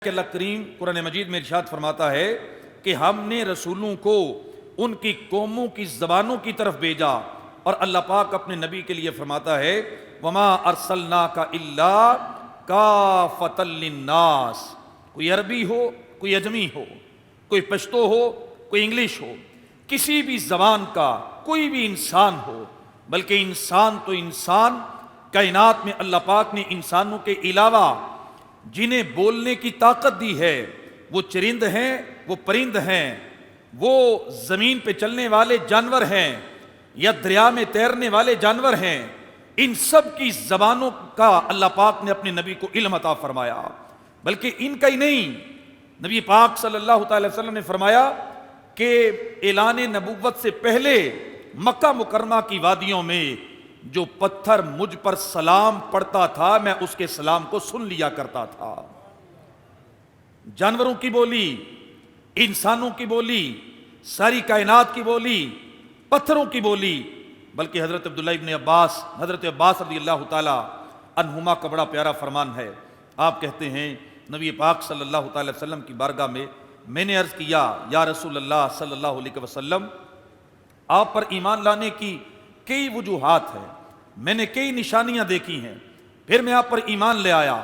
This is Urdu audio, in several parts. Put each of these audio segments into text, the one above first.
کہ اللہ کریم قرآن مجید میں ارشاد فرماتا ہے کہ ہم نے رسولوں کو ان کی قوموں کی زبانوں کی طرف بھیجا، اور اللہ پاک اپنے نبی کے لیے فرماتا ہے وما ارسلناک الا کافۃ للناس۔ کوئی عربی ہو، کوئی اجمی ہو، کوئی پشتو ہو، کوئی انگلش ہو، کسی بھی زبان کا کوئی بھی انسان ہو، بلکہ انسان تو انسان، کائنات میں اللہ پاک نے انسانوں کے علاوہ جنہیں بولنے کی طاقت دی ہے، وہ چرند ہیں، وہ پرند ہیں، وہ زمین پہ چلنے والے جانور ہیں یا دریا میں تیرنے والے جانور ہیں، ان سب کی زبانوں کا اللہ پاک نے اپنے نبی کو علم عطا فرمایا۔ بلکہ ان کا ہی نہیں، نبی پاک صلی اللہ تعالی وسلم نے فرمایا کہ اعلان نبوت سے پہلے مکہ مکرمہ کی وادیوں میں جو پتھر مجھ پر سلام پڑھتا تھا، میں اس کے سلام کو سن لیا کرتا تھا۔ جانوروں کی بولی، انسانوں کی بولی، ساری کائنات کی بولی، پتھروں کی بولی، بلکہ حضرت عبداللہ ابن عباس، حضرت عباس رضی اللہ تعالی عنہما کا بڑا پیارا فرمان ہے۔ آپ کہتے ہیں نبی پاک صلی اللہ تعالی وسلم کی بارگاہ میں نے عرض کیا یا رسول اللہ صلی اللہ علیہ وسلم، آپ پر ایمان لانے کی کئی وجوہات ہیں، میں نے کئی نشانیاں دیکھی ہیں، پھر میں آپ پر ایمان لے آیا،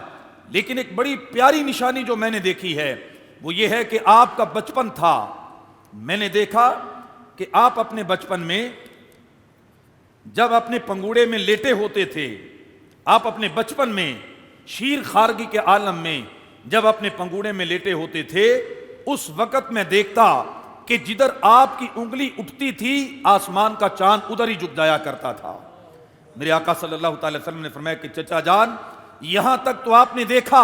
لیکن ایک بڑی پیاری نشانی جو میں نے دیکھی ہے وہ یہ ہے کہ آپ کا بچپن تھا۔ میں نے دیکھا کہ آپ اپنے بچپن میں جب اپنے پنگوڑے میں لیٹے ہوتے تھے، آپ اپنے بچپن میں شیر خارگی کے عالم میں جب اپنے پنگوڑے میں لیٹے ہوتے تھے، اس وقت میں دیکھتا کہ جدھر آپ کی انگلی اٹھتی تھی آسمان کا چاند ادھر ہی جھک جایا کرتا تھا۔ میرے آقا صلی اللہ تعالی وسلم نے فرمایا کہ چچا جان، یہاں تک تو آپ نے دیکھا،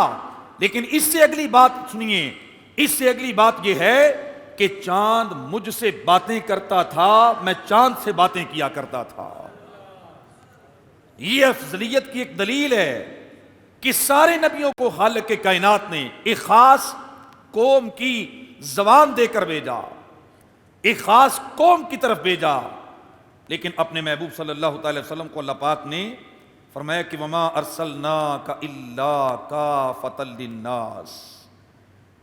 لیکن اس سے اگلی بات سنیے، اس سے اگلی بات یہ ہے کہ چاند مجھ سے باتیں کرتا تھا، میں چاند سے باتیں کیا کرتا تھا۔ یہ افضلیت کی ایک دلیل ہے کہ سارے نبیوں کو خالق کے کائنات نے ایک خاص قوم کی زبان دے کر بھیجا، ایک خاص قوم کی طرف بھیجا، لیکن اپنے محبوب صلی اللہ تعالی وسلم کو اللہ پاک نے فرمایا کہ وما ارسلناک الا کافۃ للناس،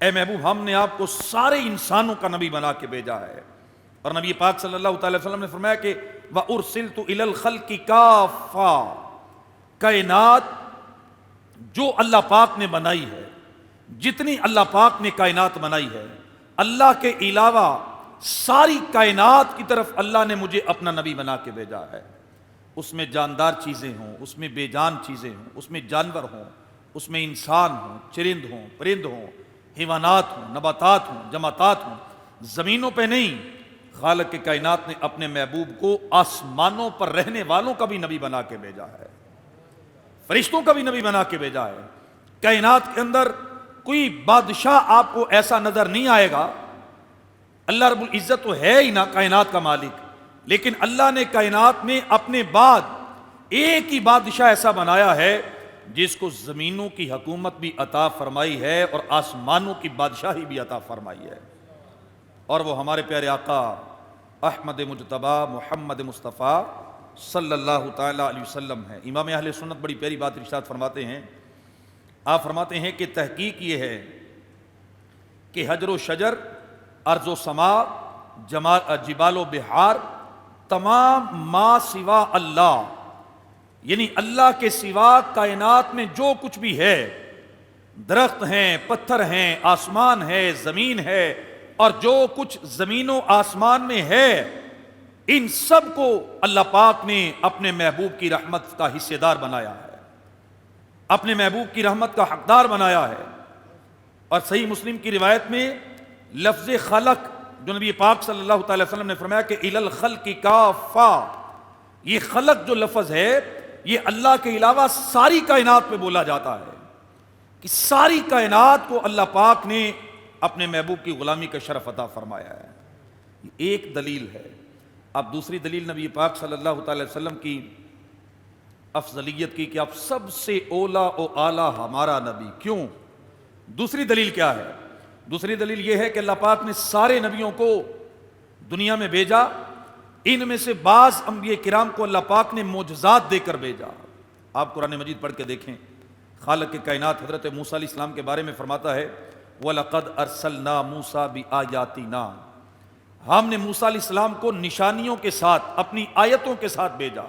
اے محبوب ہم نے آپ کو سارے انسانوں کا نبی بنا کے بھیجا ہے۔ اور نبی پاک صلی اللہ تعالی وسلم نے فرمایا کہ وارسلت الی الخلق کافۃ، کائنات جو اللہ پاک نے بنائی ہے، جتنی اللہ پاک نے کائنات بنائی ہے، اللہ کے علاوہ ساری کائنات کی طرف اللہ نے مجھے اپنا نبی بنا کے بھیجا ہے۔ اس میں جاندار چیزیں ہوں، اس میں بے جان چیزیں ہوں، اس میں جانور ہوں، اس میں انسان ہوں، چرند ہوں، پرند ہوں، حیوانات ہوں، نباتات ہوں، جماعتات ہوں، زمینوں پہ نہیں، خالق کے کائنات نے اپنے محبوب کو آسمانوں پر رہنے والوں کا بھی نبی بنا کے بھیجا ہے، فرشتوں کا بھی نبی بنا کے بھیجا ہے۔ کائنات کے اندر کوئی بادشاہ آپ کو ایسا نظر نہیں آئے گا، اللہ رب العزت تو ہے ہی نا کائنات کا مالک، لیکن اللہ نے کائنات میں اپنے بعد ایک ہی بادشاہ ایسا بنایا ہے جس کو زمینوں کی حکومت بھی عطا فرمائی ہے اور آسمانوں کی بادشاہی بھی عطا فرمائی ہے، اور وہ ہمارے پیارے آقا احمد مجتبی محمد مصطفیٰ صلی اللہ تعالی علیہ وسلم ہے۔ امام اہل سنت بڑی پیاری بات ارشاد فرماتے ہیں، آپ فرماتے ہیں کہ تحقیق یہ ہے کہ حجر و شجر، ارض و سما، جبال و بحار، تمام ما سوا اللہ، یعنی اللہ کے سوا کائنات میں جو کچھ بھی ہے، درخت ہیں، پتھر ہیں، آسمان ہے، زمین ہے، اور جو کچھ زمین و آسمان میں ہے، ان سب کو اللہ پاک نے اپنے محبوب کی رحمت کا حصے دار بنایا ہے، اپنے محبوب کی رحمت کا حقدار بنایا ہے۔ اور صحیح مسلم کی روایت میں لفظ خلق جو نبی پاک صلی اللہ تعالی وسلم نے فرمایا کہ الی الخلق کافۃ، یہ خلق جو لفظ ہے یہ اللہ کے علاوہ ساری کائنات پہ بولا جاتا ہے، کہ ساری کائنات کو اللہ پاک نے اپنے محبوب کی غلامی کا شرف عطا فرمایا ہے۔ یہ ایک دلیل ہے۔ اب دوسری دلیل نبی پاک صلی اللہ تعالی وسلم کی افضلیت کی کہ آپ سب سے اولا و اعلیٰ ہمارا نبی، کیوں؟ دوسری دلیل کیا ہے؟ دوسری دلیل یہ ہے کہ اللہ پاک نے سارے نبیوں کو دنیا میں بھیجا، ان میں سے بعض انبیاء کرام کو اللہ پاک نے معجزات دے کر بھیجا۔ آپ قرآن مجید پڑھ کے دیکھیں، خالق کے کائنات حضرت موسیٰ علیہ السلام کے بارے میں فرماتا ہے وَلَقَدْ أَرْسَلْنَا مُوسَىٰ بِآيَاتِنَا، ہم نے موسیٰ علیہ السلام کو نشانیوں کے ساتھ، اپنی آیتوں کے ساتھ بھیجا۔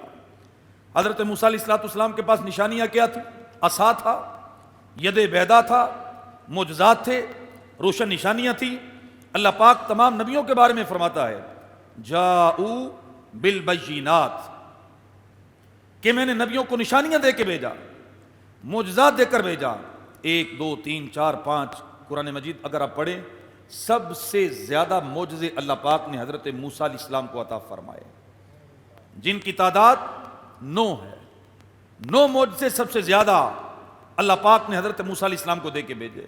حضرت موسیٰ علیہ السلام کے پاس نشانیاں کیا تھی؟ عصا تھا، ید بیضا تھا، معجزات تھے، روشن نشانیاں تھیں۔ اللہ پاک تمام نبیوں کے بارے میں فرماتا ہے جاءوا بالبینات، کہ میں نے نبیوں کو نشانیاں دے کے بھیجا، معجزات دے کر بھیجا۔ 1 2 3 4 5 قرآن مجید اگر آپ پڑھیں، سب سے زیادہ معجزے اللہ پاک نے حضرت موسیٰ علیہ السلام کو عطا فرمائے، جن کی تعداد 9 ہے۔ 9 معجزے سب سے زیادہ اللہ پاک نے حضرت موسیٰ علیہ السلام کو دے کے بھیجے۔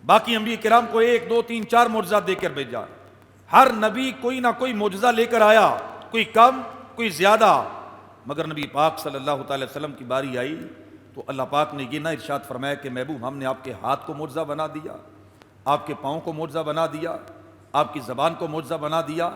باقی انبیاء کرام کو 1 2 3 4 معجزات دے کر بھیجا۔ ہر نبی کوئی نہ کوئی معجزہ لے کر آیا، کوئی کم کوئی زیادہ، مگر نبی پاک صلی اللہ تعالی وسلم کی باری آئی تو اللہ پاک نے یہ نہ ارشاد فرمایا کہ محبوب ہم نے آپ کے ہاتھ کو معجزہ بنا دیا، آپ کے پاؤں کو معجزہ بنا دیا، آپ کی زبان کو معجزہ بنا دیا،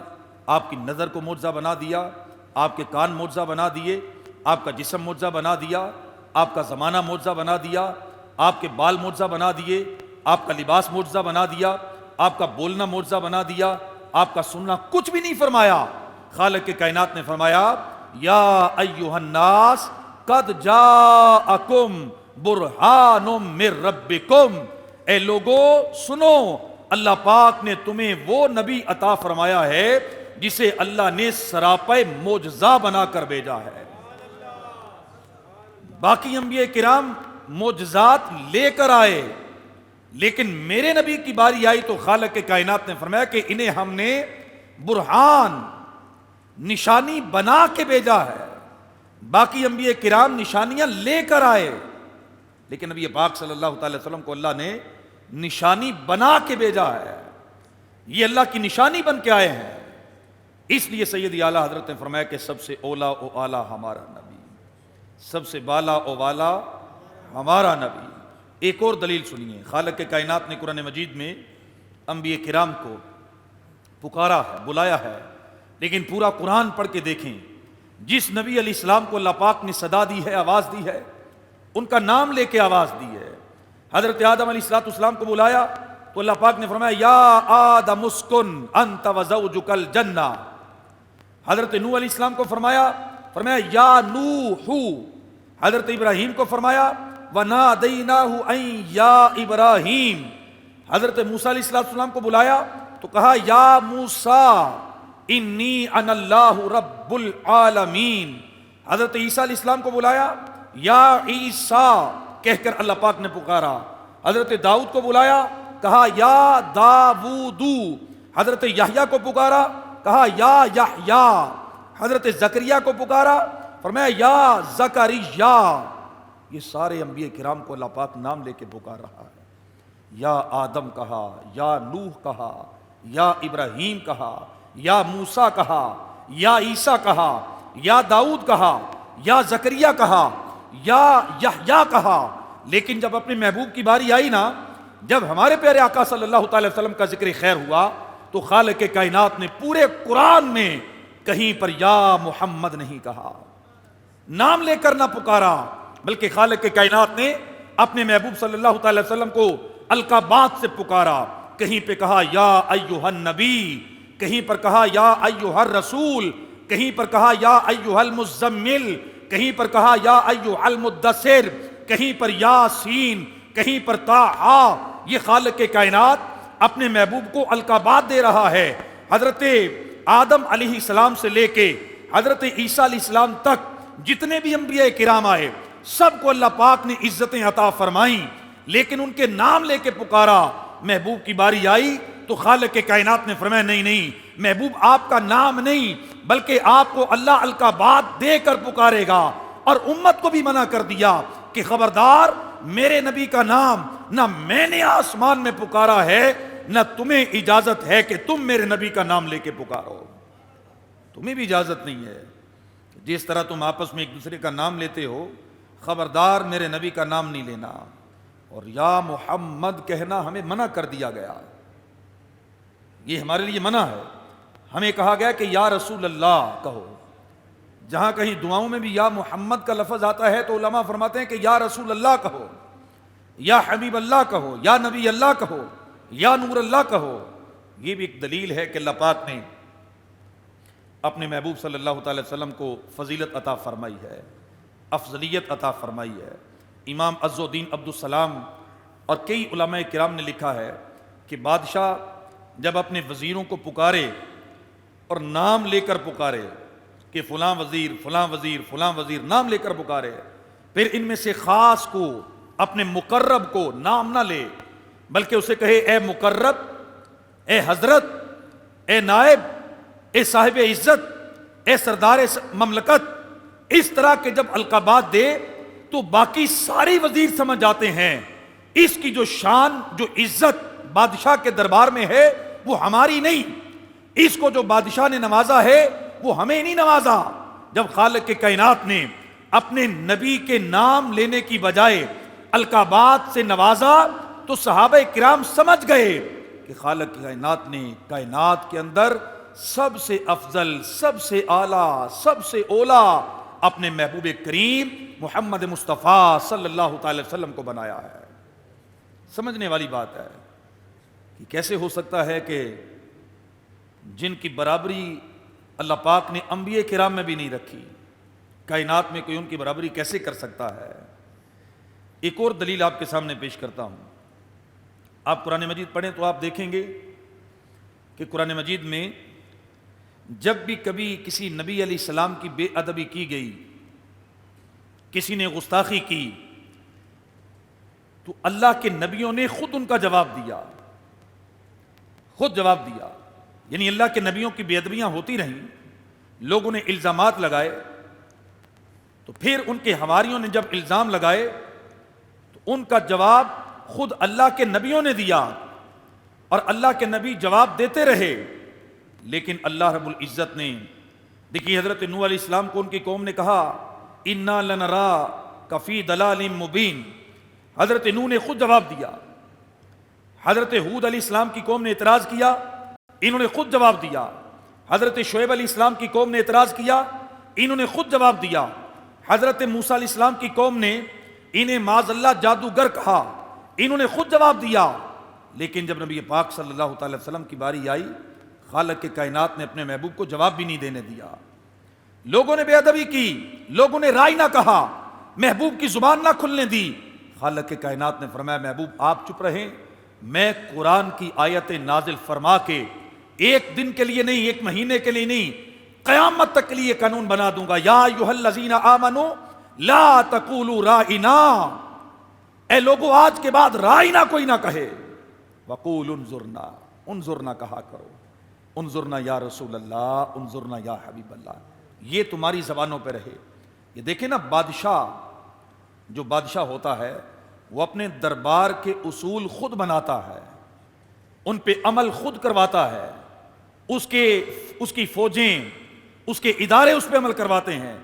آپ کی نظر کو معجزہ بنا دیا، آپ کے کان معجزہ بنا دیے، آپ کا جسم معجزہ بنا دیا، آپ کا زمانہ معجزہ بنا دیا، آپ کے بال معجزہ بنا دیے، آپ کا لباس معجزہ بنا دیا، آپ کا بولنا معجزہ بنا دیا، آپ کا سننا کچھ بھی نہیں فرمایا۔ خالق کے کائنات نے فرمایا یا ایھا الناس قد جاءکم برہان من ربکم، اے لوگو سنو، اللہ پاک نے تمہیں وہ نبی عطا فرمایا ہے جسے اللہ نے سراپے معجزہ بنا کر بھیجا ہے۔ باقی انبیاء کرام معجزات لے کر آئے، لیکن میرے نبی کی باری آئی تو خالق کے کائنات نے فرمایا کہ انہیں ہم نے برہان، نشانی بنا کے بھیجا ہے۔ باقی انبیاء کرام نشانیاں لے کر آئے، لیکن نبی پاک صلی اللہ تعالی وسلم کو اللہ نے نشانی بنا کے بھیجا ہے۔ یہ اللہ کی نشانی بن کے آئے ہیں۔ اس لیے سیدی اعلیٰ حضرت نے فرمایا کہ سب سے اولا و اعلیٰ ہمارا نبی، سب سے بالا و والا ہمارا نبی۔ ایک اور دلیل سنیے، خالق کے کائنات نے قرآن مجید میں انبیاء کرام کو پکارا ہے، بلایا ہے، لیکن پورا قرآن پڑھ کے دیکھیں، جس نبی علیہ السلام کو اللہ پاک نے صدا دی ہے، آواز دی ہے، ان کا نام لے کے آواز دی ہے۔ حضرت آدم علیہ السلام کو بلایا تو اللہ پاک نے فرمایا یا آدم اسکن انت وزوجک الجنہ۔ حضرت نوح علیہ السلام کو فرمایا یا نوح۔ حضرت ابراہیم کو فرمایا وَنَادَيْنَاهُ أَن يَا إِبْرَاهِيمُ۔ حضرت موسیٰ علیہ السلام کو بلایا تو کہا یا موسیٰ انی انا اللہ رب العالمین۔ حضرت عیسیٰ علیہ السلام کو بلایا یا عیسیٰ کہہ کر اللہ پاک نے پکارا۔ حضرت داؤد کو بلایا، کہا یا داود۔ حضرت یحییٰ کو پکارا، کہا یا یحییٰ۔ حضرت زکریا کو پکارا، فرمایا یا زکریا۔ یہ سارے انبیاء کرام کو اللہ پاک نام لے کے پکار رہا ہے۔ یا آدم کہا، یا نوح کہا، یا ابراہیم کہا، یا موسیٰ کہا، یا عیسیٰ کہا، یا داؤد کہا، یا زکریا کہا، یا یحییٰ کہا۔ لیکن جب اپنے محبوب کی باری آئی نا، جب ہمارے پیارے آقا صلی اللہ تعالی وسلم کا ذکر خیر ہوا تو خالق کے کائنات نے پورے قرآن میں کہیں پر یا محمد نہیں کہا، نام لے کر نہ پکارا، بلکہ خالق کے کائنات نے اپنے محبوب صلی اللہ تعالی وسلم کو القابات سے پکارا۔ کہیں پہ کہا یا ایھا النبی، کہیں پر کہا یا ایھا الرسول، کہیں پر کہا یا ایھا المزمل، کہیں پر کہا یا ایھا المدثر، کہیں پر یاسین، کہیں پر طٰہٰ۔ یہ خالق کے کائنات اپنے محبوب کو القابات دے رہا ہے۔ حضرت آدم علیہ السلام سے لے کے حضرت عیسیٰ علیہ السلام تک جتنے بھی انبیاء کرام آئے، سب کو اللہ پاک نے عزتیں عطا فرمائیں، لیکن ان کے نام لے کے پکارا۔ محبوب کی باری آئی تو خالق کے کائنات نے فرمایا نہیں نہیں، محبوب آپ کا نام نہیں بلکہ آپ کو اللہ القابات دے کر پکارے گا۔ اور امت کو بھی منع کر دیا کہ خبردار، میرے نبی کا نام نہ میں نے آسمان میں پکارا ہے، نہ تمہیں اجازت ہے کہ تم میرے نبی کا نام لے کے پکارو۔ تمہیں بھی اجازت نہیں ہے۔ جس طرح تم آپس میں ایک دوسرے کا نام لیتے ہو، خبردار میرے نبی کا نام نہیں لینا۔ اور یا محمد کہنا ہمیں منع کر دیا گیا، یہ ہمارے لیے منع ہے۔ ہمیں کہا گیا کہ یا رسول اللہ کہو۔ جہاں کہیں دعاؤں میں بھی یا محمد کا لفظ آتا ہے تو علماء فرماتے ہیں کہ یا رسول اللہ کہو۔ یا حبیب اللہ کہو، یا نبی اللہ کہو، یا نور اللہ کہو، یہ بھی ایک دلیل ہے کہ اللہ پاک نے اپنے محبوب صلی اللہ تعالی وسلم کو فضیلت عطا فرمائی ہے، افضلیت عطا فرمائی ہے۔ امام عز الدین عبد السلام اور کئی علماء کرام نے لکھا ہے کہ بادشاہ جب اپنے وزیروں کو پکارے اور نام لے کر پکارے کہ فلاں وزیر فلاں وزیر فلاں وزیر، نام لے کر پکارے، پھر ان میں سے خاص کو، اپنے مقرب کو نام نہ لے بلکہ اسے کہے اے مقرب، اے حضرت، اے نائب، اے صاحب عزت، اے سردار مملکت، اس طرح کے جب القابات دے تو باقی سارے وزیر سمجھ جاتے ہیں اس کی جو شان، جو عزت بادشاہ کے دربار میں ہے وہ ہماری نہیں، اس کو جو بادشاہ نے نوازا ہے وہ ہمیں نہیں نوازا۔ جب خالق کے کائنات نے اپنے نبی کے نام لینے کی بجائے القابات سے نوازا تو صحابہ کرام سمجھ گئے کہ خالق کی کائنات نے کائنات کے اندر سب سے افضل، سب سے اعلیٰ، سب سے اولا اپنے محبوب کریم محمد مصطفیٰ صلی اللہ تعالی وسلم کو بنایا ہے۔ سمجھنے والی بات ہے کہ کیسے ہو سکتا ہے کہ جن کی برابری اللہ پاک نے انبیاء کرام میں بھی نہیں رکھی، کائنات میں کوئی ان کی برابری کیسے کر سکتا ہے؟ ایک اور دلیل آپ کے سامنے پیش کرتا ہوں۔ آپ قرآن مجید پڑھیں تو آپ دیکھیں گے کہ قرآن مجید میں جب بھی کبھی کسی نبی علیہ السلام کی بے ادبی کی گئی، کسی نے گستاخی کی، تو اللہ کے نبیوں نے خود ان کا جواب دیا، خود جواب دیا۔ یعنی اللہ کے نبیوں کی بے ادبیاں ہوتی رہیں، لوگوں نے الزامات لگائے، تو پھر ان کے حواریوں نے جب الزام لگائے تو ان کا جواب خود اللہ کے نبیوں نے دیا، اور اللہ کے نبی جواب دیتے رہے۔ لیکن اللہ رب العزت نے، دیکھیے حضرت نوح علیہ السلام کو ان کی قوم نے کہا اِنَّا لَنَرَاكَ فِي ضَلَالٍ مُبِينٍ، حضرت نوح نے خود جواب دیا۔ حضرت ہود علیہ السلام کی قوم نے اعتراض کیا، انہوں نے خود جواب دیا۔ حضرت شعیب علیہ السلام کی قوم نے اعتراض کیا، انہوں نے خود جواب دیا۔ حضرت موسیٰ علیہ السلام کی قوم نے انہیں معاذ اللہ جادوگر کہا، انہوں نے خود جواب دیا۔ لیکن جب نبی پاک صلی اللہ تعالی وسلم کی باری آئی، خالق کے کائنات نے اپنے محبوب کو جواب بھی نہیں دینے دیا۔ لوگوں نے بے ادبی کی، لوگوں نے رائے نہ کہا، محبوب کی زبان نہ کھلنے دی۔ خالق کے کائنات نے فرمایا محبوب آپ چپ رہیں، میں قرآن کی آیتیں نازل فرما کے ایک دن کے لیے نہیں، ایک مہینے کے لیے نہیں، قیامت تک کے لیے قانون بنا دوں گا۔ یا ایھا الذین آمنوا لا تقولوا رائنا، اے لوگو آج کے بعد رائنا کوئی نہ کہے، وقولوا انظرنا، انظرنا کہا کرو، انظرنا یا رسول اللہ، انظرنا یا حبیب اللہ، یہ تمہاری زبانوں پہ رہے۔ یہ دیکھیں نا، بادشاہ جو بادشاہ ہوتا ہے وہ اپنے دربار کے اصول خود بناتا ہے، ان پہ عمل خود کرواتا ہے، اس کی فوجیں، اس کے ادارے اس پہ عمل کرواتے ہیں۔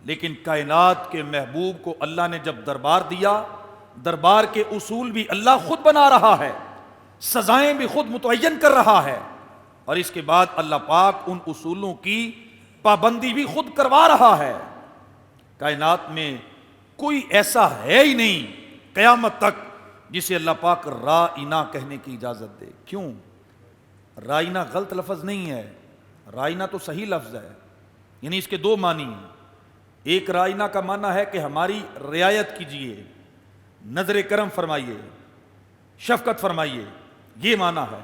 لیکن کائنات کے محبوب کو اللہ نے جب دربار دیا، دربار کے اصول بھی اللہ خود بنا رہا ہے، سزائیں بھی خود متعین کر رہا ہے، اور اس کے بعد اللہ پاک ان اصولوں کی پابندی بھی خود کروا رہا ہے۔ کائنات میں کوئی ایسا ہے ہی نہیں قیامت تک جسے اللہ پاک رائنا کہنے کی اجازت دے۔ کیوں؟ رائنا غلط لفظ نہیں ہے، رائنا تو صحیح لفظ ہے، یعنی اس کے دو معنی ہیں۔ ایک رائنا کا معنی ہے کہ ہماری رعایت کیجئے، نظر کرم فرمائیے، شفقت فرمائیے، یہ معنی ہے۔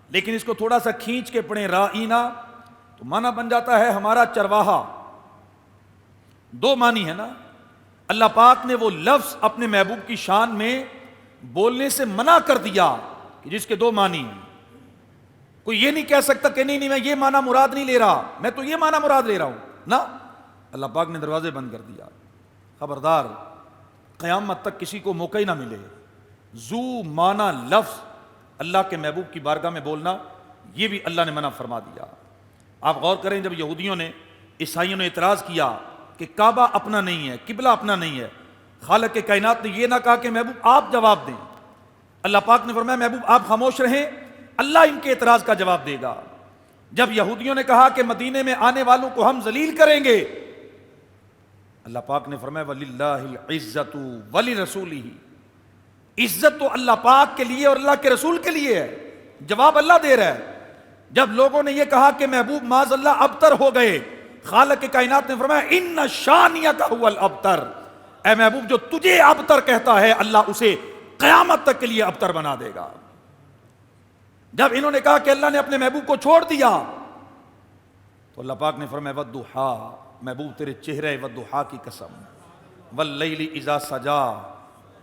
لیکن اس کو تھوڑا سا کھینچ کے پڑھیں رائنا تو معنی بن جاتا ہے ہمارا چرواہا۔ دو معنی ہے نا۔ اللہ پاک نے وہ لفظ اپنے محبوب کی شان میں بولنے سے منع کر دیا کہ جس کے دو معنی ہیں۔ کوئی یہ نہیں کہہ سکتا کہ نہیں میں یہ معنی مراد نہیں لے رہا، میں تو یہ معنی مراد لے رہا ہوں، نا، اللہ پاک نے دروازے بند کر دیا۔ خبردار، قیامت تک کسی کو موقع ہی نہ ملے ذو معنی لفظ اللہ کے محبوب کی بارگاہ میں بولنا، یہ بھی اللہ نے منع فرما دیا۔ آپ غور کریں، جب یہودیوں نے، عیسائیوں نے اعتراض کیا کہ کعبہ اپنا نہیں ہے، قبلہ اپنا نہیں ہے، خالق کے کائنات نے یہ نہ کہا کہ محبوب آپ جواب دیں، اللہ پاک نے فرمایا محبوب آپ خاموش رہیں، اللہ ان کے اعتراض کا جواب دے گا۔ جب یہودیوں نے کہا کہ مدینے میں آنے والوں کو ہم ذلیل کریں گے، اللہ پاک نے فرمایا وَلِلَّهِ الْعِزَّةُ وَلِرَسُولِهِ، عزت تو اللہ پاک کے لیے اور اللہ کے رسول کے لیے ہے. جواب اللہ دے رہا ہے. جب لوگوں نے یہ کہا کہ محبوب معاذ اللہ ابتر ہو گئے، خالق کائنات نے فرمایا ان شانیک هو الابتر، اے محبوب جو تجھے ابتر کہتا ہے اللہ اسے قیامت تک کے لیے ابتر بنا دے گا. جب انہوں نے کہا کہ اللہ نے اپنے محبوب کو چھوڑ دیا تو اللہ پاک نے فرمایا والضحا، محبوب تیرے چہرے والضحا کی قسم، واللیل اذا سجا،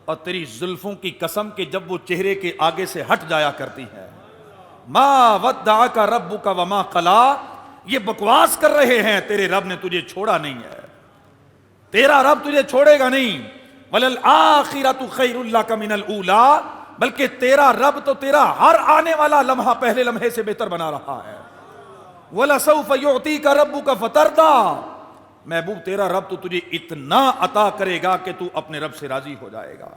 اور تیری زلفوں کی قسم کہ جب وہ چہرے کے آگے سے ہٹ جایا کرتی ہے. ما ودعک ربک وما قلا، یہ بکواس کر رہے ہیں، تیرے رب نے تجھے چھوڑا نہیں ہے، تیرا رب تجھے چھوڑے گا نہیں. وللآخرۃ خیر لک من الاولی، بلکہ تیرا رب تو تیرا ہر آنے والا لمحہ پہلے لمحے سے بہتر بنا رہا ہے. وَلَسَوْفَ يُعْطِيكَ رَبُّكَ فَتَرْضَىٰ، محبوب تیرا رب تو تجھے اتنا عطا کرے گا کہ تو اپنے رب سے راضی ہو جائے گا.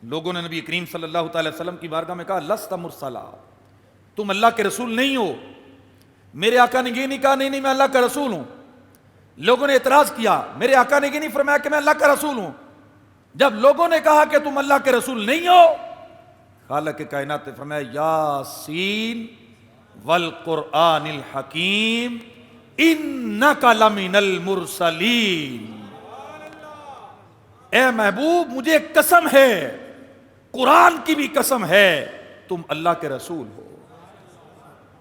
لوگوں نے نبی کریم صلی اللہ تعالی وسلم کی بارگاہ میں کہا لست مرسلا، تم اللہ کے رسول نہیں ہو. میرے آقا نے یہ نہیں کہا نہیں میں اللہ کا رسول ہوں. لوگوں نے اعتراض کیا، میرے آقا نے یہ نہیں فرمایا کہ میں اللہ کا رسول ہوں. جب لوگوں نے کہا کہ تم اللہ کے رسول نہیں ہو، خالق کائنات نے فرمایا یاسین والقرآن الحکیم انک لمن المرسلین، اے محبوب مجھے قسم ہے، قرآن کی بھی قسم ہے، تم اللہ کے رسول ہو.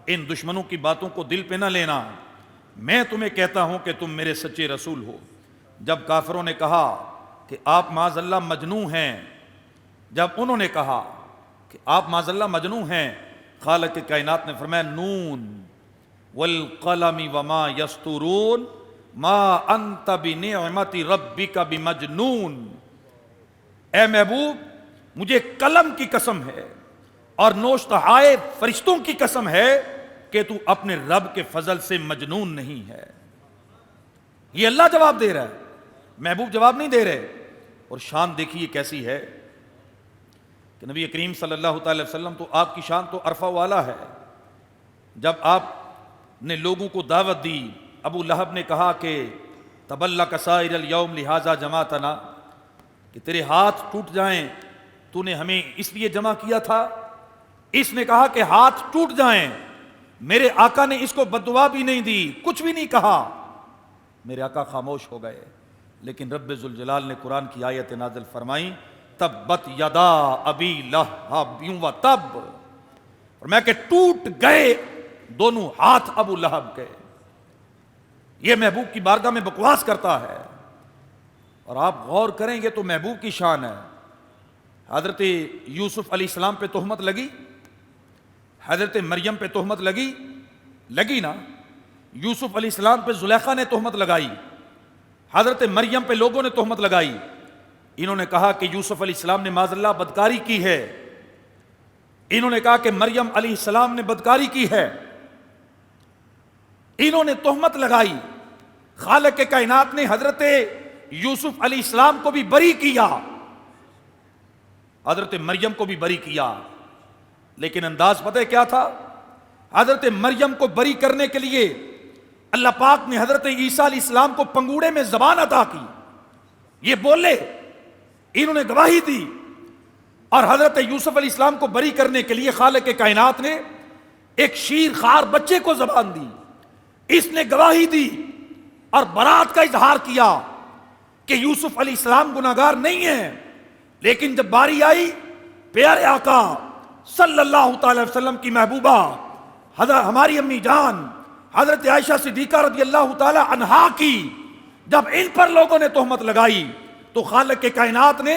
ان دشمنوں کی باتوں کو دل پہ نہ لینا، میں تمہیں کہتا ہوں کہ تم میرے سچے رسول ہو. جب کافروں نے کہا کہ آپ معاذ اللہ مجنون ہیں، جب انہوں نے کہا کہ آپ معاذ اللہ مجنون ہیں، خالق کائنات نے فرمایا نون والقلم وما یسطرون ما انت بنعمت ربک بمجنون، اے محبوب مجھے قلم کی قسم ہے اور نوشتہائے فرشتوں کی قسم ہے کہ تو اپنے رب کے فضل سے مجنون نہیں ہے. یہ اللہ جواب دے رہا ہے، محبوب جواب نہیں دے رہے. اور شان دیکھیے کیسی ہے کہ نبی کریم صلی اللہ تعالی وسلم تو آپ کی شان تو عرفہ والا ہے. جب آپ نے لوگوں کو دعوت دی، ابو لہب نے کہا کہ تبلک سائر الیوم لہذا جماعتنا، کہ تیرے ہاتھ ٹوٹ جائیں، تو نے ہمیں اس لیے جمع کیا تھا. اس نے کہا کہ ہاتھ ٹوٹ جائیں، میرے آقا نے اس کو بددعا بھی نہیں دی، کچھ بھی نہیں کہا. میرے آقا خاموش ہو گئے. لیکن رب ذوالجلال نے قرآن کی آیت نازل فرمائی تبت یدا ابی لہب وتب، فرمایا کہ ٹوٹ گئے دونوں ہاتھ ابو لہب کے. یہ محبوب کی بارگاہ میں بکواس کرتا ہے. اور آپ غور کریں گے تو محبوب کی شان ہے. حضرت یوسف علیہ السلام پہ تہمت لگی، حضرت مریم پہ تہمت لگی نا. یوسف علیہ السلام پہ زلیخا نے تہمت لگائی، حضرت مریم پہ لوگوں نے تہمت لگائی. انہوں نے کہا کہ یوسف علیہ السلام نے معاذ اللہ بدکاری کی ہے، انہوں نے کہا کہ مریم علیہ السلام نے بدکاری کی ہے. انہوں نے تہمت لگائی. خالق کائنات نے حضرت یوسف علیہ السلام کو بھی بری کیا، حضرت مریم کو بھی بری کیا. لیکن انداز پتہ ہے کیا تھا؟ حضرت مریم کو بری کرنے کے لیے اللہ پاک نے حضرت عیسیٰ علیہ السلام کو پنگوڑے میں زبان عطا کی، یہ بولے، انہوں نے گواہی دی. اور حضرت یوسف علیہ السلام کو بری کرنے کے لیے خالق کائنات نے ایک شیر خوار بچے کو زبان دی، اس نے گواہی دی اور برات کا اظہار کیا کہ یوسف علیہ السلام گناہگار نہیں ہیں. لیکن جب باری آئی پیارے آقا صلی اللہ تعالی وسلم کی محبوبہ حضرت ہماری امی جان حضرت عائشہ صدیقہ رضی اللہ تعالی عنہا کی، جب ان پر لوگوں نے تہمت لگائی تو خالق کے کائنات نے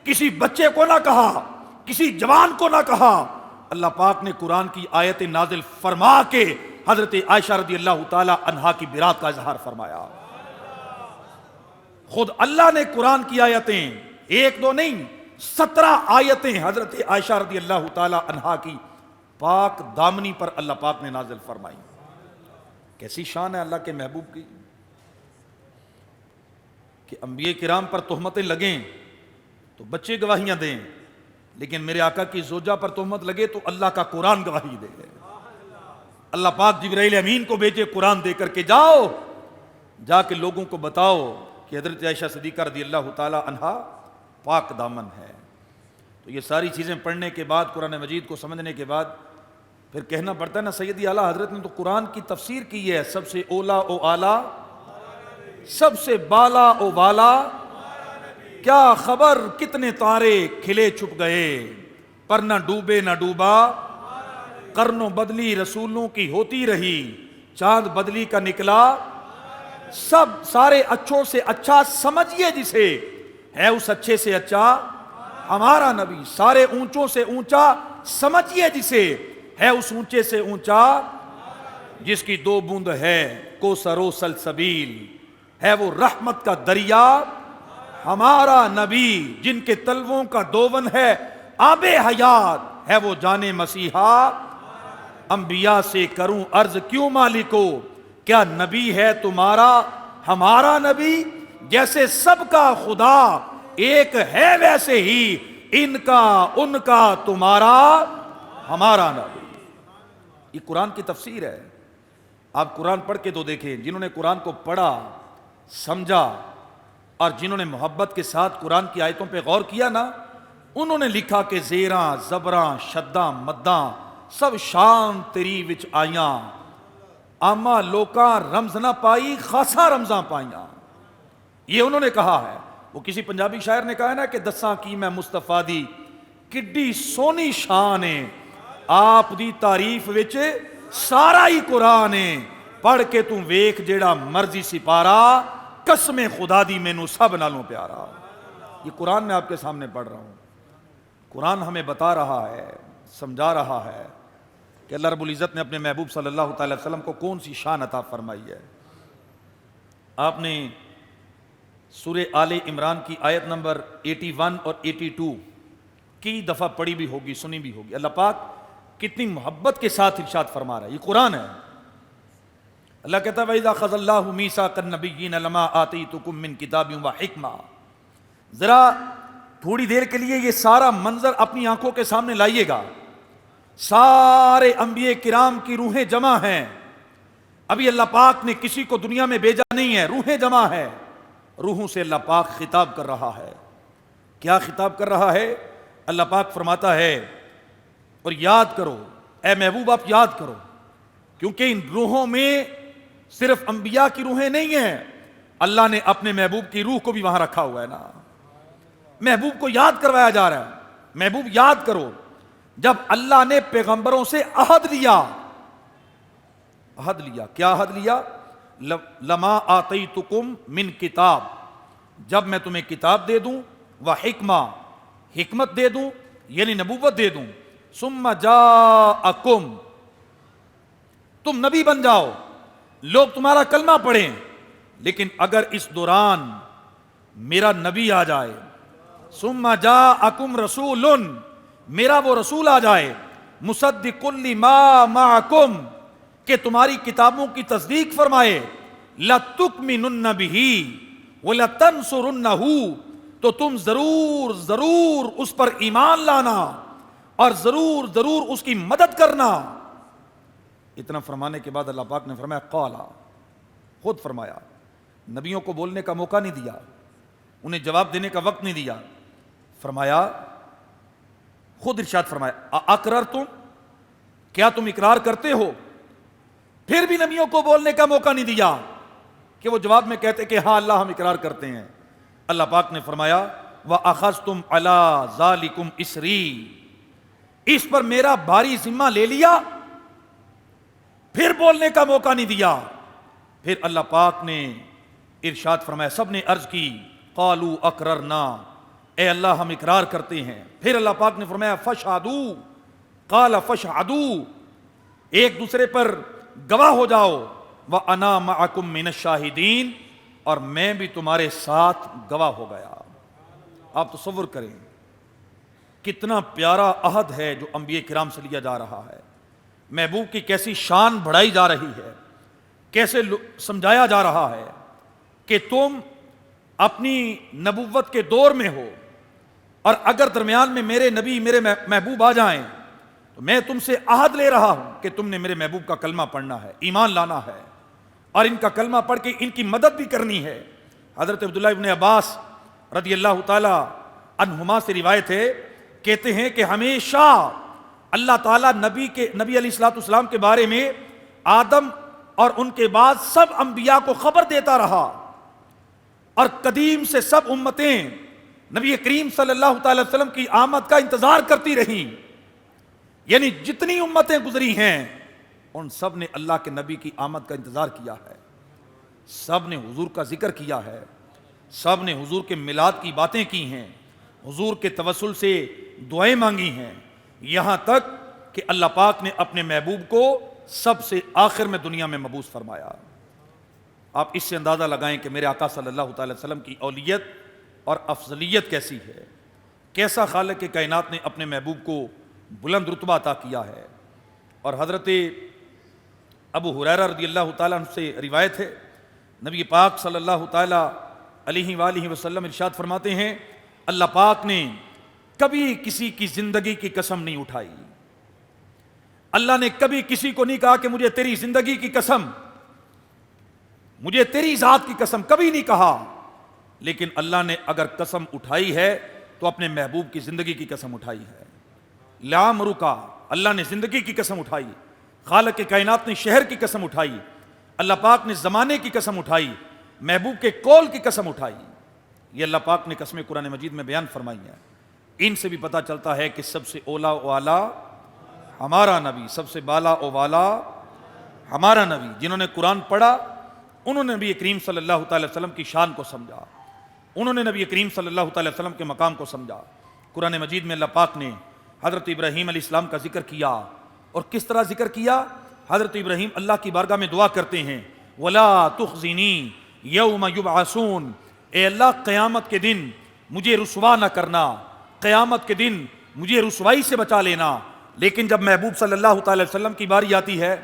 کسی بچے کو نہ کہا، کسی جوان کو نہ کہا، اللہ پاک نے قرآن کی آیت نازل فرما کے حضرت عائشہ رضی اللہ تعالی عنہا کی برات کا اظہار فرمایا. خود اللہ نے قرآن کی آیتیں ایک دو نہیں 17 آیتیں حضرت عائشہ رضی اللہ تعالی عنہا کی پاک دامنی پر اللہ پاک نے نازل فرمائی. کیسی شان ہے اللہ کے محبوب کی کہ انبیاء کرام پر تہمتیں لگیں تو بچے گواہیاں دیں، لیکن میرے آقا کی زوجہ پر تہمت لگے تو اللہ کا قرآن گواہی دے. اللہ پاک جبرائیل امین کو بھیجے قرآن دے کر کے جاؤ، جا کے لوگوں کو بتاؤ کہ حضرت عائشہ صدیقہ رضی اللہ تعالی عنہا پاک دامن ہے. تو یہ ساری چیزیں پڑھنے کے بعد، قرآن مجید کو سمجھنے کے بعد پھر کہنا پڑتا ہے نا، سیدی اعلیٰ حضرت نے تو قرآن کی تفسیر کی ہے، سب سے اولا او اعلیٰ، سب سے بالا او بالا، کیا خبر کتنے تارے کھلے چھپ گئے، پر نہ ڈوبے نہ ڈوبا، قرنوں بدلی رسولوں کی ہوتی رہی، چاند بدلی کا نکلا، سب سارے اچھوں سے اچھا سمجھیے جسے، ہے اس اچھے سے اچھا ہمارا نبی، سارے اونچوں سے اونچا سمجھیے جسے، ہے اس اونچے سے اونچا، جس کی 2 بوند ہے کوثر و سلسبیل، ہے وہ رحمت کا دریا ہمارا نبی، جن کے تلووں کا دوون ہے آب حیات، ہے وہ جان مسیحا، انبیاء سے کروں عرض کیوں مالکو، کیا نبی ہے تمہارا ہمارا نبی، جیسے سب کا خدا ایک ہے ویسے ہی ان کا ان کا تمہارا ہمارا نبی۔ یہ قرآن کی تفسیر ہے۔ آپ قرآن پڑھ کے تو دیکھیں، جنہوں نے قرآن کو پڑھا، سمجھا، اور جنہوں نے محبت کے ساتھ قرآن کی آیتوں پہ غور کیا نا، انہوں نے لکھا کہ زیراں زبراں شداں مداں سب شان تیری وچ آیاں، آما لوکاں رمز نہ پائی خاصا رمزاں پائیاں۔ یہ انہوں نے کہا ہے۔ وہ کسی پنجابی شاعر نے کہا ہے نا کہ دساں کی میں مصطفیٰ دی کڈی سونی شان ہے، آپ دی تعریف وچ سارا ہی قرآن ہے، پڑھ کے تم ویکھ جیڑا مرضی سپارا، قسم خدا دی مینوں سب نالوں پیارا۔ یہ قرآن میں آپ کے سامنے پڑھ رہا ہوں۔ قرآن ہمیں بتا رہا ہے، سمجھا رہا ہے کہ اللہ رب العزت نے اپنے محبوب صلی اللہ تعالی وسلم کو کون سی شان عطا فرمائی ہے۔ آپ نے سورہ آل عمران کی آیت نمبر 81 اور 82 کی دفعہ پڑھی بھی ہوگی، سنی بھی ہوگی۔ اللہ پاک کتنی محبت کے ساتھ ارشاد فرما رہا ہے، یہ قرآن ہے۔ اللہ کہتا ہے وَإِذَا خَذَ اللَّهُ مِيثَاقَ النَّبِيِّينَ لَمَا آتَيْتُكُم مِّن كِتَابٍ وَحِكْمَةٍ۔ ذرا تھوڑی دیر کے لیے یہ سارا منظر اپنی آنکھوں کے سامنے لائیے گا۔ سارے انبیاء کرام کی روحیں جمع ہیں، ابھی اللہ پاک نے کسی کو دنیا میں بھیجا نہیں ہے، روحیں جمع ہیں، روحوں سے اللہ پاک خطاب کر رہا ہے۔ کیا خطاب کر رہا ہے؟ اللہ پاک فرماتا ہے اور یاد کرو اے محبوب، آپ یاد کرو، کیونکہ ان روحوں میں صرف انبیاء کی روحیں نہیں ہیں، اللہ نے اپنے محبوب کی روح کو بھی وہاں رکھا ہوا ہے نا۔ محبوب کو یاد کروایا جا رہا ہے، محبوب یاد کرو جب اللہ نے پیغمبروں سے عہد لیا۔ عہد لیا، کیا عہد لیا؟ لما آتیتکم من کتاب، جب میں تمہیں کتاب دے دوں، وحکمہ، حکمت دے دوں یعنی نبوت دے دوں، ثم جاءکم، تم نبی بن جاؤ، لوگ تمہارا کلمہ پڑھیں، لیکن اگر اس دوران میرا نبی آ جائے، ثم جاءکم رسول، میرا وہ رسول آ جائے، مصدق لما معکم، کہ تمہاری کتابوں کی تصدیق فرمائے، لَتُؤْمِنُنَّ بِهِ وَلَتَنْصُرُنَّهُ، تو تم ضرور ضرور اس پر ایمان لانا اور ضرور ضرور اس کی مدد کرنا۔ اتنا فرمانے کے بعد اللہ پاک نے فرمایا قالا، خود فرمایا، نبیوں کو بولنے کا موقع نہیں دیا، انہیں جواب دینے کا وقت نہیں دیا، فرمایا خود ارشاد فرمایا اقررتم، کیا تم اقرار کرتے ہو؟ پھر بھی نبیوں کو بولنے کا موقع نہیں دیا کہ وہ جواب میں کہتے کہ ہاں اللہ ہم اقرار کرتے ہیں۔ اللہ پاک نے فرمایا وَأَخَذْتُمْ عَلَىٰ ذَلِكُمْ إِسْرِي، اس پر میرا بھاری ذمہ لے لیا، پھر بولنے کا موقع نہیں دیا۔ پھر اللہ پاک نے ارشاد فرمایا، سب نے عرض کی قالوا اقررنا، اے اللہ ہم اقرار کرتے ہیں۔ پھر اللہ پاک نے فرمایا فشہدوا، قال فشہدوا، ایک دوسرے پر گواہ ہو جاؤ، وَأَنَا مَعَكُم مِّنَ الشَّاهِدِينَ، اور میں بھی تمہارے ساتھ گواہ ہو گیا۔ آپ تصور کریں کتنا پیارا عہد ہے جو انبیاء کرام سے لیا جا رہا ہے، محبوب کی کیسی شان بڑھائی جا رہی ہے، کیسے سمجھایا جا رہا ہے کہ تم اپنی نبوت کے دور میں ہو، اور اگر درمیان میں میرے نبی میرے محبوب آ جائیں تو میں تم سے عہد لے رہا ہوں کہ تم نے میرے محبوب کا کلمہ پڑھنا ہے، ایمان لانا ہے، اور ان کا کلمہ پڑھ کے ان کی مدد بھی کرنی ہے۔ حضرت عبداللہ ابن عباس رضی اللہ تعالی عنہما سے روایت ہے کہتے ہیں کہ ہمیشہ اللہ تعالیٰ نبی علیہ الصلوۃ والسلام کے بارے میں آدم اور ان کے بعد سب انبیاء کو خبر دیتا رہا، اور قدیم سے سب امتیں نبی کریم صلی اللہ تعالی وسلم کی آمد کا انتظار کرتی رہیں. یعنی جتنی امتیں گزری ہیں ان سب نے اللہ کے نبی کی آمد کا انتظار کیا ہے، سب نے حضور کا ذکر کیا ہے، سب نے حضور کے میلاد کی باتیں کی ہیں، حضور کے توسل سے دعائیں مانگی ہیں، یہاں تک کہ اللہ پاک نے اپنے محبوب کو سب سے آخر میں دنیا میں مبعوث فرمایا. آپ اس سے اندازہ لگائیں کہ میرے آقا صلی اللہ تعالی وسلم کی اولیت اور افضلیت کیسی ہے، کیسا خالق کائنات نے اپنے محبوب کو بلند رتبہ عطا کیا ہے. اور حضرت ابو ہریرہ رضی اللہ تعالیٰ عنہ سے روایت ہے، نبی پاک صلی اللہ تعالیٰ علیہ وآلہ وسلم ارشاد فرماتے ہیں، اللہ پاک نے کبھی کسی کی زندگی کی قسم نہیں اٹھائی. اللہ نے کبھی کسی کو نہیں کہا کہ مجھے تیری زندگی کی قسم، مجھے تیری ذات کی قسم، کبھی نہیں کہا. لیکن اللہ نے اگر قسم اٹھائی ہے تو اپنے محبوب کی زندگی کی قسم اٹھائی ہے. لعمرک، اللہ نے زندگی کی قسم اٹھائی، خالق کائنات نے شہر کی قسم اٹھائی، اللہ پاک نے زمانے کی قسم اٹھائی، محبوب کے قول کی قسم اٹھائی. یہ اللہ پاک نے قسمیں قرآن مجید میں بیان فرمائی ہیں. ان سے بھی پتہ چلتا ہے کہ سب سے اولا و اعلیٰ ہمارا نبی، سب سے بالا و والا ہمارا نبی. جنہوں نے قرآن پڑھا انہوں نے نبی کریم صلی اللہ تعالی وسلم کی شان کو سمجھا، انہوں نے نبی کریم صلی اللہ تعالی وسلم کے مقام کو سمجھا. قرآن مجید میں اللہ پاک نے حضرت ابراہیم علیہ السلام کا ذکر کیا، اور کس طرح ذکر کیا؟ حضرت ابراہیم اللہ کی بارگاہ میں دعا کرتے ہیں، وَلَا تُخْزِنِي يَوْمَ يُبْعَثُونَ، اے اللہ قیامت کے دن مجھے رسوا نہ کرنا، قیامت کے دن مجھے رسوائی سے بچا لینا. لیکن جب محبوب صلی اللہ تعالی وسلم کی باری آتی ہے،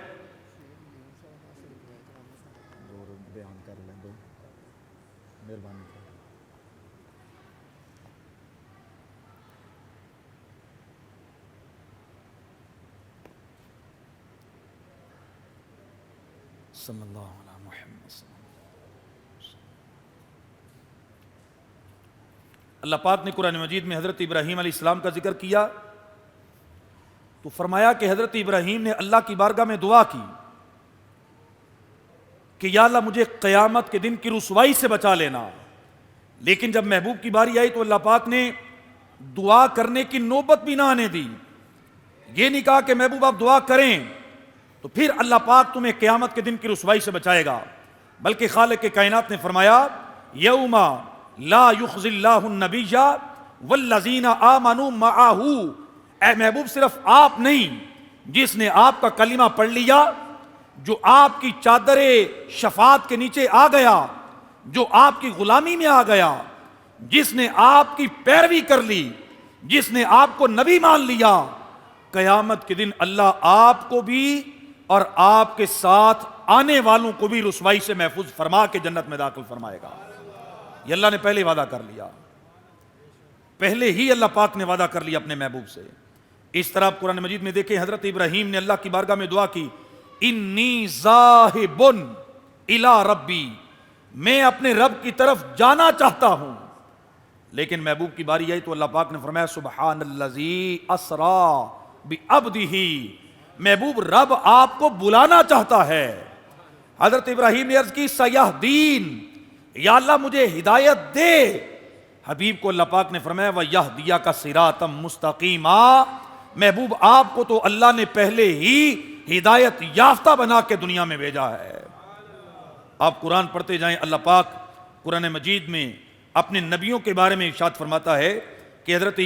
صلی اللہ علیہ محمد صلی اللہ علیہ وسلم، اللہ پاک نے قرآن مجید میں حضرت ابراہیم علیہ السلام کا ذکر کیا تو فرمایا کہ حضرت ابراہیم نے اللہ کی بارگاہ میں دعا کی کہ یا اللہ مجھے قیامت کے دن کی رسوائی سے بچا لینا. لیکن جب محبوب کی باری آئی تو اللہ پاک نے دعا کرنے کی نوبت بھی نہ آنے دی. یہ نہیں کہا کہ محبوب آپ دعا کریں تو پھر اللہ پاک تمہیں قیامت کے دن کی رسوائی سے بچائے گا، بلکہ خالق کائنات نے فرمایا یوم لا یخزی اللہ النبی والذین آمنوا معہ. اے محبوب صرف آپ نہیں، جس نے آپ کا کلمہ پڑھ لیا، جو آپ کی چادر شفاعت کے نیچے آ گیا، جو آپ کی غلامی میں آ گیا، جس نے آپ کی پیروی کر لی، جس نے آپ کو نبی مان لیا، قیامت کے دن اللہ آپ کو بھی اور آپ کے ساتھ آنے والوں کو بھی رسوائی سے محفوظ فرما کے جنت میں داخل فرمائے گا. یہ اللہ نے پہلے وعدہ کر لیا، پہلے ہی اللہ پاک نے وعدہ کر لیا اپنے محبوب سے. اس طرح آپ قرآن مجید میں دیکھیں حضرت ابراہیم نے اللہ کی بارگاہ میں دعا کی، انی ذاہب الی ربی، میں اپنے رب کی طرف جانا چاہتا ہوں. لیکن محبوب کی باری آئی تو اللہ پاک نے فرمایا سبحان الذی اسری بعبدہ، محبوب رب آپ کو بلانا چاہتا ہے. حضرت ابراہیم نے عرض کی سیہدین، یا اللہ مجھے ہدایت دے. حبیب کو اللہ پاک نے فرمایا وَيَهْدِيَكَ صِرَاطًا مُسْتَقِيمًا، محبوب آپ کو تو اللہ نے پہلے ہی ہدایت یافتہ بنا کے دنیا میں بھیجا ہے. آپ قرآن پڑھتے جائیں، اللہ پاک قرآن مجید میں اپنے نبیوں کے بارے میں ارشاد فرماتا ہے کہ حضرت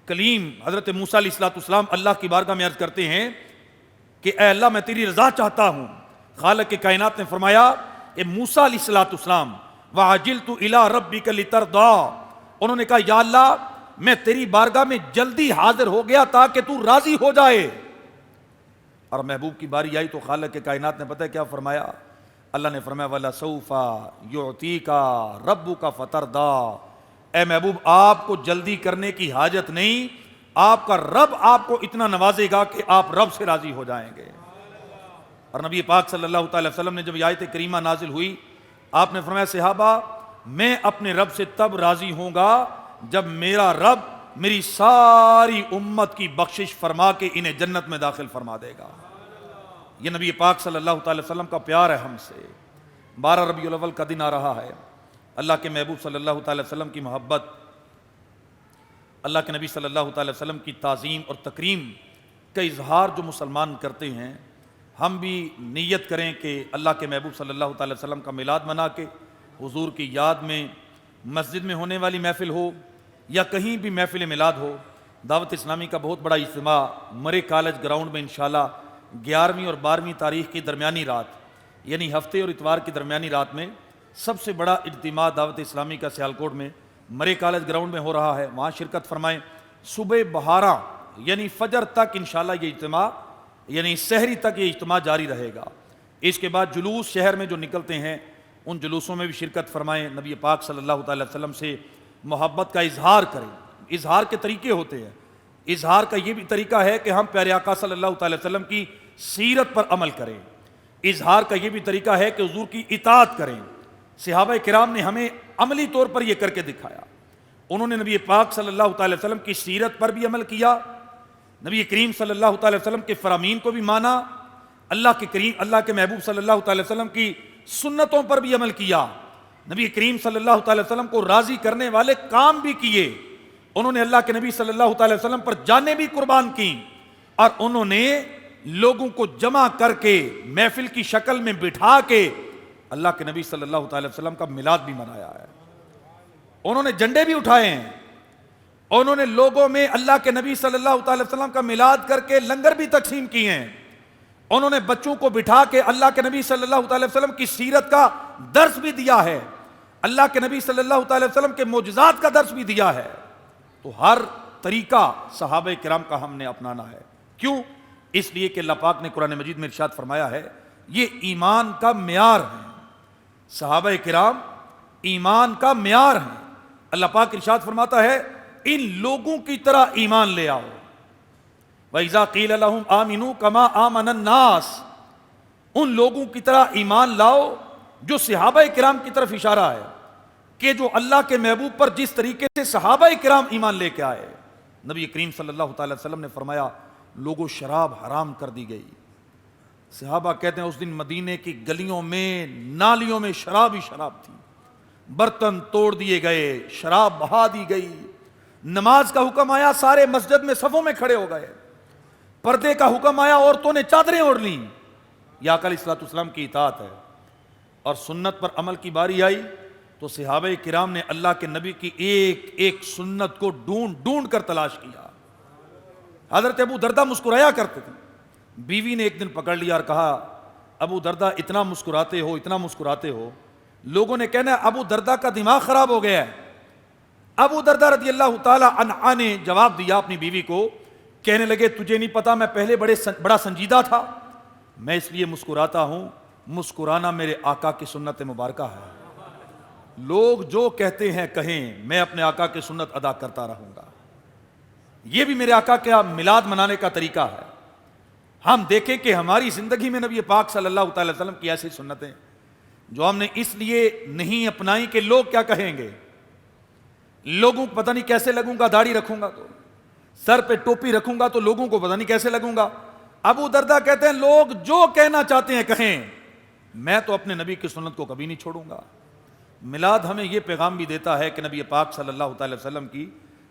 کلیم حضرت موسیٰ علیہ السلام اللہ کی بارگاہ میں عرض کرتے ہیں کہ اے اللہ میں تیری رضا چاہتا ہوں. خالق کائنات نے فرمایا کہ موسیٰ علیہ السلام وَعَجِلْتُ إِلَىٰ رَبِّكَ لِتَرْضَىٰ، انہوں نے کہا یا اللہ میں تیری بارگاہ میں جلدی حاضر ہو گیا تاکہ تو راضی ہو جائے. اور محبوب کی باری آئی تو خالق کائنات نے پتہ ہے کیا فرمایا؟ اللہ نے فرمایا وَلَسَوْفَ يُعْطِيكَ رَبُّكَ فَتَرْضَىٰ، اے محبوب آپ کو جلدی کرنے کی حاجت نہیں، آپ کا رب آپ کو اتنا نوازے گا کہ آپ رب سے راضی ہو جائیں گے. اور نبی پاک صلی اللہ تعالی وسلم نے جب یہ آیت کریمہ نازل ہوئی آپ نے فرمایا صحابہ میں اپنے رب سے تب راضی ہوں گا جب میرا رب میری ساری امت کی بخشش فرما کے انہیں جنت میں داخل فرما دے گا۔ یہ نبی پاک صلی اللہ تعالی وسلم کا پیار ہے ہم سے۔ 12 ربیع الاول کا دن آ رہا ہے، اللہ کے محبوب صلی اللہ تعالی وسلم کی محبت، اللہ کے نبی صلی اللہ تعالی وسلم کی تعظیم اور تکریم کا اظہار جو مسلمان کرتے ہیں، ہم بھی نیت کریں کہ اللہ کے محبوب صلی اللہ تعالی وسلم کا میلاد منا کے حضور کی یاد میں مسجد میں ہونے والی محفل ہو یا کہیں بھی محفل میلاد ہو، دعوت اسلامی کا بہت بڑا اجتماع مرے کالج گراؤنڈ میں انشاءاللہ 11ویں اور 12ویں تاریخ کی درمیانی رات، یعنی ہفتے اور اتوار کی درمیانی رات میں سب سے بڑا اجتماع دعوت اسلامی کا سیالکوٹ میں مرے کالج گراؤنڈ میں ہو رہا ہے، وہاں شرکت فرمائیں۔ صبح بہارا یعنی فجر تک انشاءاللہ یہ اجتماع، یعنی سحری تک یہ اجتماع جاری رہے گا۔ اس کے بعد جلوس شہر میں جو نکلتے ہیں ان جلوسوں میں بھی شرکت فرمائیں، نبی پاک صلی اللہ تعالی وسلم سے محبت کا اظہار کریں۔ اظہار کے طریقے ہوتے ہیں، اظہار کا یہ بھی طریقہ ہے کہ ہم پیارے آقا صلی اللہ تعالی وسلم کی سیرت پر عمل کریں، اظہار کا یہ بھی طریقہ ہے کہ حضور کی اطاعت کریں۔ صحابہ کرام نے ہمیں عملی طور پر یہ کر کے دکھایا، انہوں نے نبی پاک صلی اللہ تعالی وسلم کی سیرت پر بھی عمل کیا، نبی کریم صلی اللہ تعالی وسلم کے فرامین کو بھی مانا، اللہ کے محبوب صلی اللہ تعالی وسلم کی سنتوں پر بھی عمل کیا، نبی کریم صلی اللہ تعالی وسلم کو راضی کرنے والے کام بھی کیے، انہوں نے اللہ کے نبی صلی اللہ تعالی وسلم پر جانیں بھی قربان کی، اور انہوں نے لوگوں کو جمع کر کے محفل کی شکل میں بٹھا کے اللہ کے نبی صلی اللہ تعالی وسلم کا میلاد بھی منایا ہے۔ انہوں نے جھنڈے بھی اٹھائے ہیں، انہوں نے لوگوں میں اللہ کے نبی صلی اللہ تعالی وسلم کا میلاد کر کے لنگر بھی تقسیم کیے ہیں، انہوں نے بچوں کو بٹھا کے اللہ کے نبی صلی اللہ تعالی وسلم کی سیرت کا درس بھی دیا ہے، اللہ کے نبی صلی اللہ تعالی وسلم کے معجزات کا درس بھی دیا ہے۔ تو ہر طریقہ صحابہ کرام کا ہم نے اپنانا ہے۔ کیوں؟ اس لیے کہ اللہ پاک نے قرآن مجید میں ارشاد فرمایا ہے یہ ایمان کا معیار ہے، صحابہ کرام ایمان کا معیار ہیں۔ اللہ پاک ارشاد فرماتا ہے ان لوگوں کی طرح ایمان لے آؤ۔ وَإِذَا قِيلَ لَهُمْ آمِنُوا كَمَا آمَنَ النَّاسِ، ان لوگوں کی طرح ایمان لاؤ جو صحابہ کرام کی طرف اشارہ ہے کہ جو اللہ کے محبوب پر جس طریقے سے صحابہ کرام ایمان لے کے آئے۔ نبی کریم صلی اللہ تعالی وسلم نے فرمایا لوگوں شراب حرام کر دی گئی، صحابہ کہتے ہیں اس دن مدینے کی گلیوں میں نالیوں میں شراب ہی شراب تھی، برتن توڑ دیے گئے، شراب بہا دی گئی، نماز کا حکم آیا سارے مسجد میں صفوں میں کھڑے ہو گئے، پردے کا حکم آیا عورتوں نے چادریں اوڑھ لیں۔ یہ آقا علیہ الصلوۃ والسلام کی اطاعت ہے۔ اور سنت پر عمل کی باری آئی تو صحابہ کرام نے اللہ کے نبی کی ایک ایک سنت کو ڈھونڈ ڈھونڈ کر تلاش کیا۔ حضرت ابو دردہ مسکرایا کرتے تھے، بیوی نے ایک دن پکڑ لیا اور کہا ابو دردہ اتنا مسکراتے ہو اتنا مسکراتے ہو، لوگوں نے کہنا ابو دردہ کا دماغ خراب ہو گیا ہے۔ ابو دردہ رضی اللہ تعالی عنہ نے جواب دیا اپنی بیوی کو، کہنے لگے تجھے نہیں پتا میں پہلے بڑا سنجیدہ تھا، میں اس لیے مسکراتا ہوں، مسکرانا میرے آقا کی سنت مبارکہ ہے، لوگ جو کہتے ہیں کہیں، میں اپنے آقا کی سنت ادا کرتا رہوں گا۔ یہ بھی میرے آقا کا میلاد منانے کا طریقہ ہے۔ ہم دیکھیں کہ ہماری زندگی میں نبی پاک صلی اللہ تعالی وسلم کی ایسی سنتیں جو ہم نے اس لیے نہیں اپنائی کہ لوگ کیا کہیں گے، لوگوں کو پتہ نہیں کیسے لگوں گا، داڑھی رکھوں گا تو، سر پہ ٹوپی رکھوں گا تو لوگوں کو پتہ نہیں کیسے لگوں گا۔ ابو دردہ کہتے ہیں لوگ جو کہنا چاہتے ہیں کہیں، میں تو اپنے نبی کی سنت کو کبھی نہیں چھوڑوں گا۔ میلاد ہمیں یہ پیغام بھی دیتا ہے کہ نبی پاک صلی اللہ تعالی وسلم کی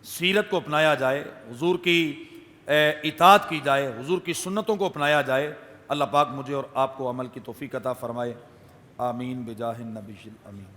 سیرت کو اپنایا جائے، حضور کی اطاعت کی جائے، حضور کی سنتوں کو اپنایا جائے۔ اللہ پاک مجھے اور آپ کو عمل کی توفیق عطا فرمائے، آمین بجاہ النبی الامین۔